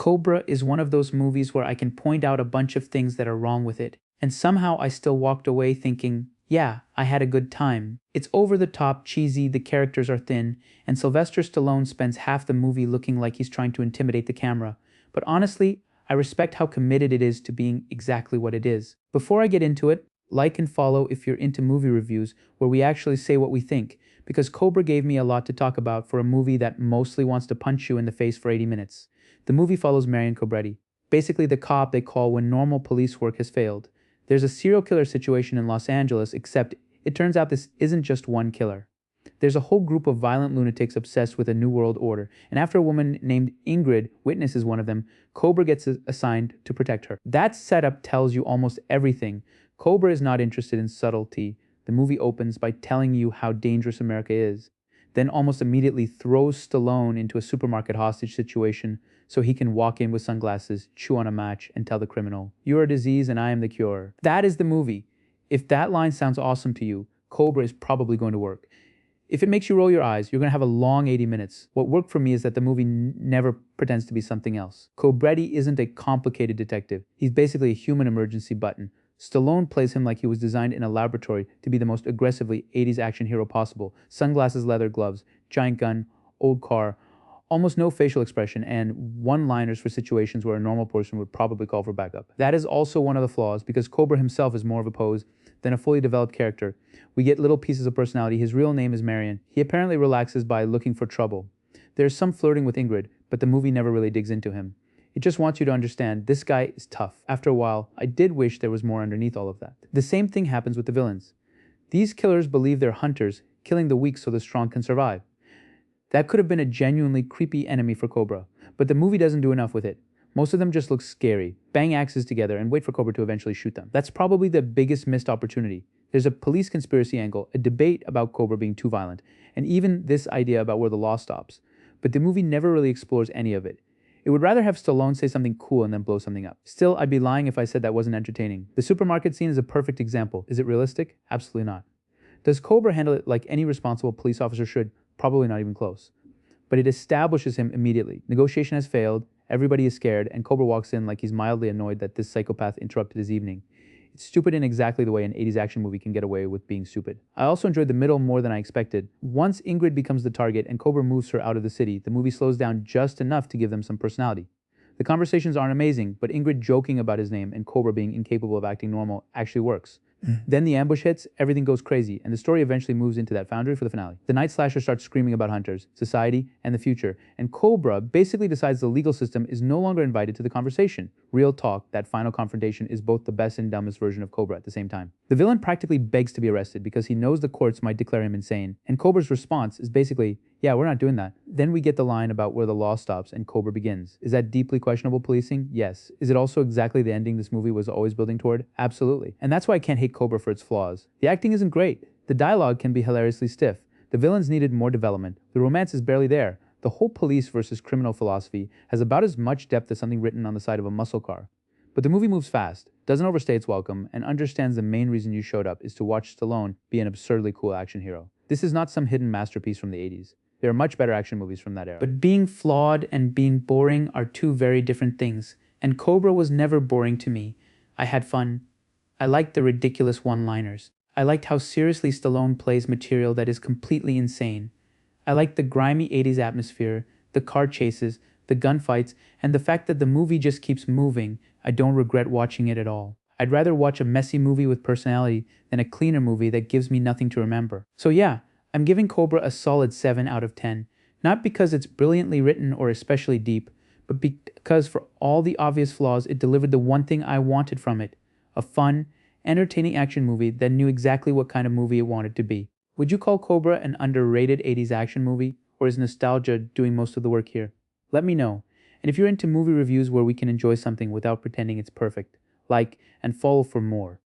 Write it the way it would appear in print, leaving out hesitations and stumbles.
Cobra is one of those movies where I can point out a bunch of things that are wrong with it, and somehow I still walked away thinking, yeah, I had a good time. It's over the top, cheesy, the characters are thin, and Sylvester Stallone spends half the movie looking like he's trying to intimidate the camera. But honestly, I respect how committed it is to being exactly what it is. Before I get into it, like and follow if you're into movie reviews where we actually say what we think, because Cobra gave me a lot to talk about for a movie that mostly wants to punch you in the face for 80 minutes. The movie follows Marion Cobretti, basically the cop they call when normal police work has failed. There's a serial killer situation in Los Angeles, except it turns out this isn't just one killer. There's a whole group of violent lunatics obsessed with a new world order, and after a woman named Ingrid witnesses one of them, Cobra gets assigned to protect her. That setup tells you almost everything. Cobra is not interested in subtlety. The movie opens by telling you how dangerous America is, then almost immediately throws Stallone into a supermarket hostage situation so he can walk in with sunglasses, chew on a match, and tell the criminal, "You're a disease and I am the cure." That is the movie. If that line sounds awesome to you, Cobra is probably going to work. If it makes you roll your eyes, you're going to have a long 80 minutes. What worked for me is that the movie never pretends to be something else. Cobretti isn't a complicated detective. He's basically a human emergency button. Stallone plays him like he was designed in a laboratory to be the most aggressively 80s action hero possible. Sunglasses, leather gloves, giant gun, old car, almost no facial expression, and one-liners for situations where a normal person would probably call for backup. That is also one of the flaws, because Cobra himself is more of a pose than a fully developed character. We get little pieces of personality. His real name is Marion. He apparently relaxes by looking for trouble. There's some flirting with Ingrid, but the movie never really digs into him. It just wants you to understand this guy is tough. After a while, I did wish there was more underneath all of that. The same thing happens with the villains. These killers believe they're hunters, killing the weak so the strong can survive. That could have been a genuinely creepy enemy for Cobra, but the movie doesn't do enough with it. Most of them just look scary, bang axes together, and wait for Cobra to eventually shoot them. That's probably the biggest missed opportunity. There's a police conspiracy angle, a debate about Cobra being too violent, and even this idea about where the law stops. But the movie never really explores any of it. It would rather have Stallone say something cool and then blow something up. Still, I'd be lying if I said that wasn't entertaining. The supermarket scene is a perfect example. Is it realistic? Absolutely not. Does Cobra handle it like any responsible police officer should? Probably not even close. But it establishes him immediately. Negotiation has failed, everybody is scared, and Cobra walks in like he's mildly annoyed that this psychopath interrupted his evening. It's stupid in exactly the way an 80s action movie can get away with being stupid. I also enjoyed the middle more than I expected. Once Ingrid becomes the target and Cobra moves her out of the city, the movie slows down just enough to give them some personality. The conversations aren't amazing, but Ingrid joking about his name and Cobra being incapable of acting normal actually works. Then the ambush hits, everything goes crazy, and the story eventually moves into that foundry for the finale. The night slasher starts screaming about hunters, society, and the future, and Cobra basically decides the legal system is no longer invited to the conversation. Real talk, that final confrontation is both the best and dumbest version of Cobra at the same time. The villain practically begs to be arrested because he knows the courts might declare him insane, and Cobra's response is basically, yeah, we're not doing that. Then we get the line about where the law stops and Cobra begins. Is that deeply questionable policing? Yes. Is it also exactly the ending this movie was always building toward? Absolutely. And that's why I can't hate Cobra for its flaws. The acting isn't great. The dialogue can be hilariously stiff. The villains needed more development. The romance is barely there. The whole police versus criminal philosophy has about as much depth as something written on the side of a muscle car. But the movie moves fast, doesn't overstay its welcome, and understands the main reason you showed up is to watch Stallone be an absurdly cool action hero. This is not some hidden masterpiece from the 80s. There are much better action movies from that era. But being flawed and being boring are two very different things, and Cobra was never boring to me. I had fun. I liked the ridiculous one-liners. I liked how seriously Stallone plays material that is completely insane. I liked the grimy 80s atmosphere, the car chases, the gunfights, and the fact that the movie just keeps moving. I don't regret watching it at all. I'd rather watch a messy movie with personality than a cleaner movie that gives me nothing to remember. So yeah, I'm giving Cobra a solid 7 out of 10. Not because it's brilliantly written or especially deep, but because for all the obvious flaws, it delivered the one thing I wanted from it. A fun, entertaining action movie that knew exactly what kind of movie it wanted to be. Would you call Cobra an underrated 80s action movie, or is nostalgia doing most of the work here? Let me know. And if you're into movie reviews where we can enjoy something without pretending it's perfect, like and follow for more.